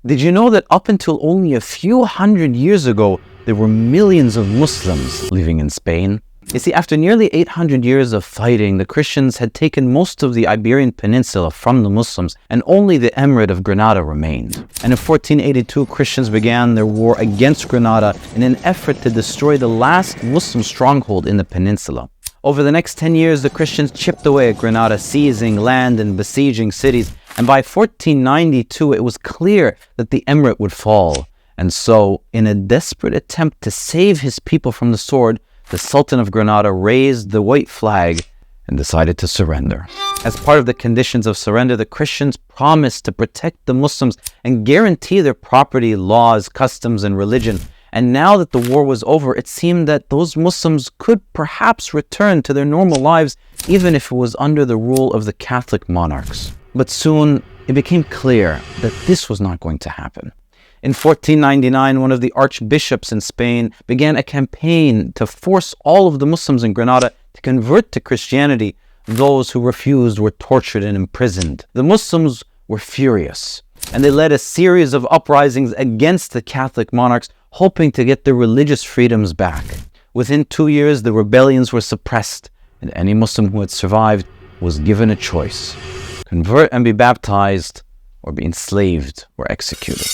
Did you know that up until only a few hundred years ago, there were millions of Muslims living in Spain? You see, after nearly 800 years of fighting, the Christians had taken most of the Iberian Peninsula from the Muslims, and only the Emirate of Granada remained. And in 1482, Christians began their war against Granada in an effort to destroy the last Muslim stronghold in the peninsula. Over the next 10 years, the Christians chipped away at Granada, seizing land and besieging cities. And by 1492, it was clear that the Emirate would fall. And so, in a desperate attempt to save his people from the sword, the Sultan of Granada raised the white flag and decided to surrender. As part of the conditions of surrender, the Christians promised to protect the Muslims and guarantee their property, laws, customs, and religion. And now that the war was over, it seemed that those Muslims could perhaps return to their normal lives, even if it was under the rule of the Catholic monarchs. But soon, it became clear that this was not going to happen. In 1499, one of the archbishops in Spain began a campaign to force all of the Muslims in Granada to convert to Christianity. Those who refused were tortured and imprisoned. The Muslims were furious, and they led a series of uprisings against the Catholic monarchs, hoping to get their religious freedoms back. Within 2 years, the rebellions were suppressed, and any Muslim who had survived was given a choice: convert and be baptized, or be enslaved or executed.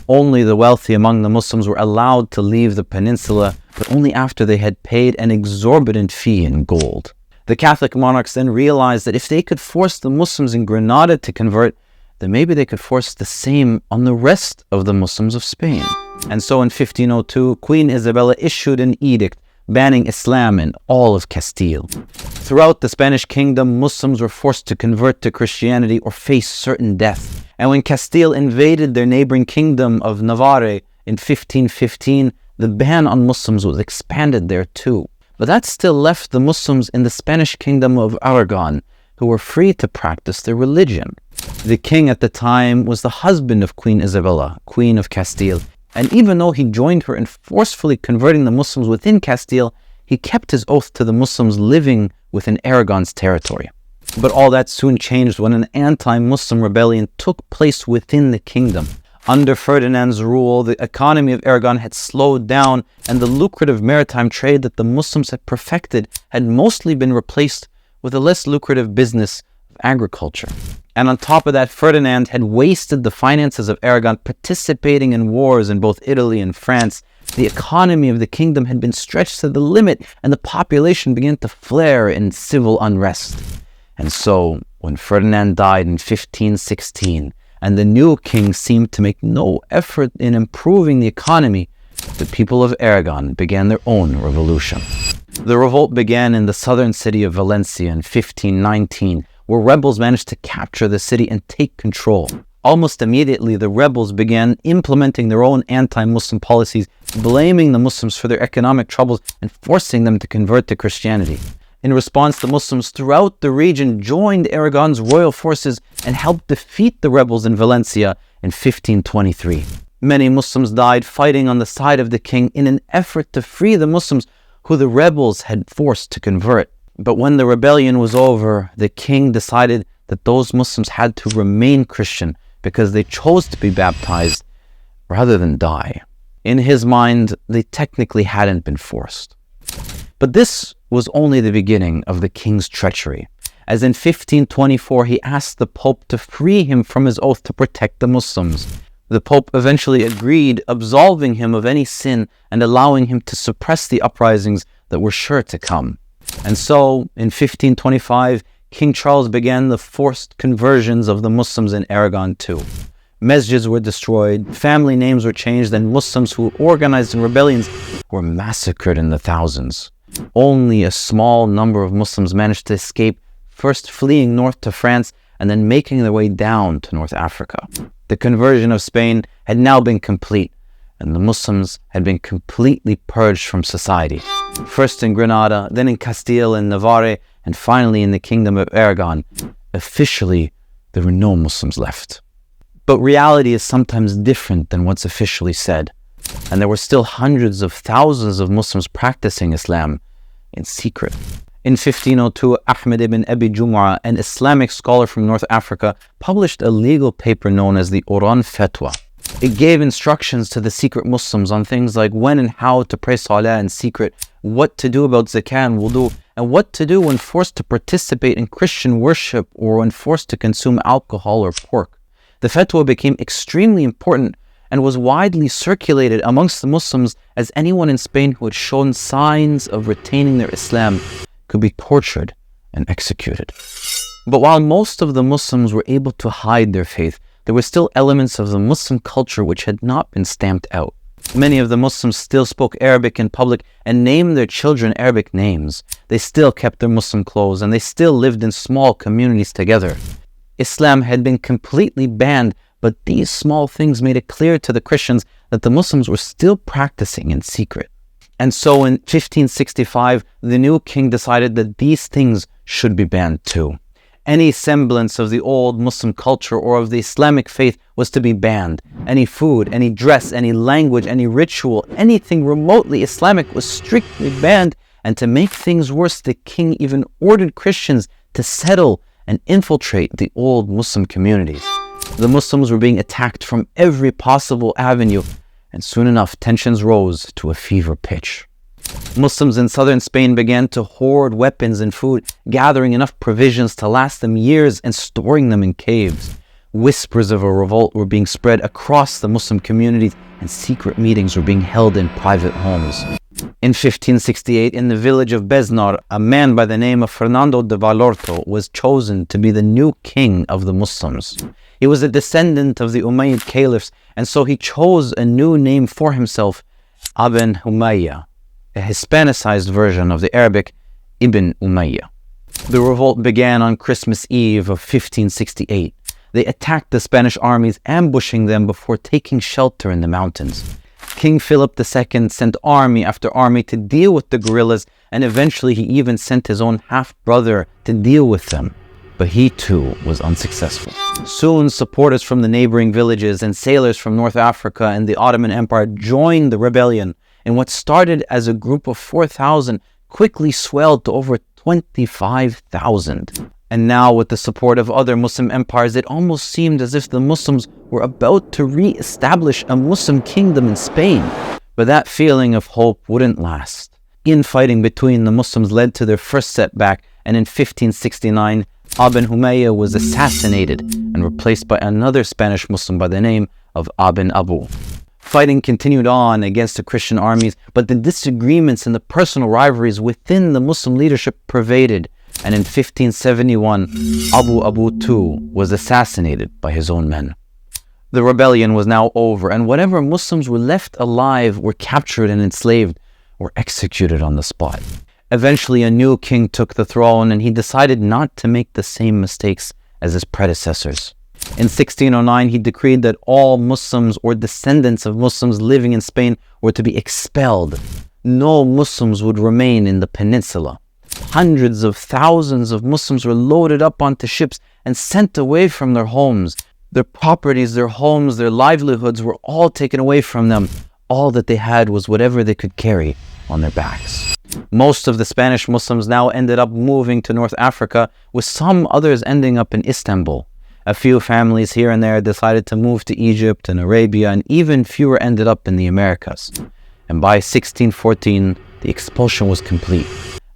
Only the wealthy among the Muslims were allowed to leave the peninsula, but only after they had paid an exorbitant fee in gold. The Catholic monarchs then realized that if they could force the Muslims in Granada to convert, then maybe they could force the same on the rest of the Muslims of Spain. And so in 1502, Queen Isabella issued an edict banning Islam in all of Castile. Throughout the Spanish kingdom, Muslims were forced to convert to Christianity or face certain death. And when Castile invaded their neighboring kingdom of Navarre in 1515, the ban on Muslims was expanded there too. But that still left the Muslims in the Spanish kingdom of Aragon, who were free to practice their religion. The king at the time was the husband of Queen Isabella, Queen of Castile. And even though he joined her in forcefully converting the Muslims within Castile, he kept his oath to the Muslims living within Aragon's territory. But all that soon changed when an anti-Muslim rebellion took place within the kingdom. Under Ferdinand's rule, the economy of Aragon had slowed down, and the lucrative maritime trade that the Muslims had perfected had mostly been replaced with a less lucrative business of agriculture. And on top of that, Ferdinand had wasted the finances of Aragon, participating in wars in both Italy and France. The economy of the kingdom had been stretched to the limit, and the population began to flare in civil unrest. And so, when Ferdinand died in 1516, and the new king seemed to make no effort in improving the economy, the people of Aragon began their own revolution. The revolt began in the southern city of Valencia in 1519, where rebels managed to capture the city and take control. Almost immediately, the rebels began implementing their own anti-Muslim policies, blaming the Muslims for their economic troubles and forcing them to convert to Christianity. In response, the Muslims throughout the region joined Aragon's royal forces and helped defeat the rebels in Valencia in 1523. Many Muslims died fighting on the side of the king in an effort to free the Muslims who the rebels had forced to convert. But when the rebellion was over, the king decided that those Muslims had to remain Christian because they chose to be baptized rather than die. In his mind, they technically hadn't been forced. But this was only the beginning of the king's treachery, as in 1524 he asked the Pope to free him from his oath to protect the Muslims. The Pope eventually agreed, absolving him of any sin and allowing him to suppress the uprisings that were sure to come. And so, in 1525, King Charles began the forced conversions of the Muslims in Aragon too. Masjids were destroyed, family names were changed, and Muslims who organized in rebellions were massacred in the thousands. Only a small number of Muslims managed to escape, first fleeing north to France and then making their way down to North Africa. The conversion of Spain had now been complete, and the Muslims had been completely purged from society. First in Granada, then in Castile and Navarre, and finally in the Kingdom of Aragon. Officially, there were no Muslims left. But reality is sometimes different than what's officially said, and there were still hundreds of thousands of Muslims practicing Islam in secret. In 1502, Ahmed ibn Abi Jum'a, an Islamic scholar from North Africa, published a legal paper known as the Oran Fatwa. It gave instructions to the secret Muslims on things like when and how to pray salah in secret, what to do about zakah and wudu, and what to do when forced to participate in Christian worship or when forced to consume alcohol or pork. The fatwa became extremely important and was widely circulated amongst the Muslims, as anyone in Spain who had shown signs of retaining their Islam could be tortured and executed. But while most of the Muslims were able to hide their faith, there were still elements of the Muslim culture which had not been stamped out. Many of the Muslims still spoke Arabic in public and named their children Arabic names. They still kept their Muslim clothes and they still lived in small communities together. Islam had been completely banned, but these small things made it clear to the Christians that the Muslims were still practicing in secret. And so in 1565, the new king decided that these things should be banned too. Any semblance of the old Muslim culture or of the Islamic faith was to be banned. Any food, any dress, any language, any ritual, anything remotely Islamic was strictly banned. And to make things worse, the king even ordered Christians to settle and infiltrate the old Muslim communities. The Muslims were being attacked from every possible avenue, and soon enough tensions rose to a fever pitch. Muslims in southern Spain began to hoard weapons and food, gathering enough provisions to last them years and storing them in caves. Whispers of a revolt were being spread across the Muslim communities, and secret meetings were being held in private homes. In 1568, in the village of Besnar, a man by the name of Fernando de Valorto was chosen to be the new king of the Muslims. He was a descendant of the Umayyad caliphs, and so he chose a new name for himself, Ibn Umayyah, a Hispanicized version of the Arabic Ibn Umayyah. The revolt began on Christmas Eve of 1568. They attacked the Spanish armies, ambushing them before taking shelter in the mountains. King Philip II sent army after army to deal with the guerrillas, and eventually he even sent his own half-brother to deal with them. But he too was unsuccessful. Soon, supporters from the neighboring villages and sailors from North Africa and the Ottoman Empire joined the rebellion, and what started as a group of 4,000 quickly swelled to over 25,000. And now, with the support of other Muslim empires, it almost seemed as if the Muslims were about to re-establish a Muslim kingdom in Spain. But that feeling of hope wouldn't last. Infighting between the Muslims led to their first setback, and in 1569, Ibn Umayyah was assassinated and replaced by another Spanish Muslim by the name of Ibn Abu. Fighting continued on against the Christian armies, but the disagreements and the personal rivalries within the Muslim leadership pervaded. And in 1571, Abu too was assassinated by his own men. The rebellion was now over, and whatever Muslims were left alive were captured and enslaved or executed on the spot. Eventually, a new king took the throne, and he decided not to make the same mistakes as his predecessors. In 1609, he decreed that all Muslims or descendants of Muslims living in Spain were to be expelled. No Muslims would remain in the peninsula. Hundreds of thousands of Muslims were loaded up onto ships and sent away from their homes. Their properties, their homes, their livelihoods were all taken away from them. All that they had was whatever they could carry on their backs. Most of the Spanish Muslims now ended up moving to North Africa, with some others ending up in Istanbul. A few families here and there decided to move to Egypt and Arabia, and even fewer ended up in the Americas. And by 1614, the expulsion was complete,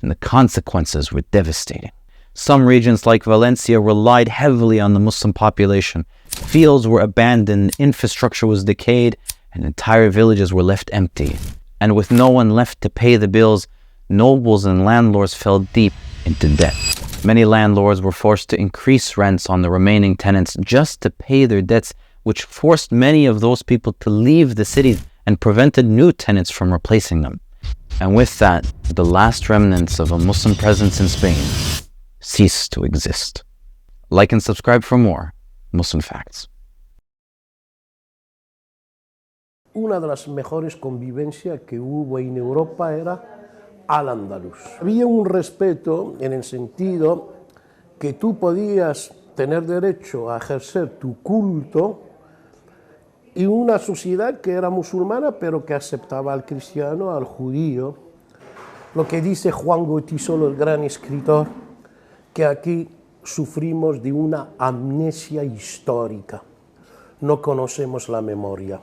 and the consequences were devastating. Some regions like Valencia relied heavily on the Muslim population. Fields were abandoned, infrastructure was decayed, and entire villages were left empty. And with no one left to pay the bills, nobles and landlords fell deep into debt. Many landlords were forced to increase rents on the remaining tenants just to pay their debts, which forced many of those people to leave the cities and prevented new tenants from replacing them. And with that, the last remnants of a Muslim presence in Spain ceased to exist. Like and subscribe for more Muslim Facts. Una de las mejores convivencias que hubo en Europa era al-Andalus. Había un respeto en el sentido que tú podías tener derecho a ejercer tu culto y una sociedad que era musulmana pero que aceptaba al cristiano, al judío. Lo que dice Juan Goytisolo, el gran escritor, que aquí sufrimos de una amnesia histórica. no conocemos la memoria.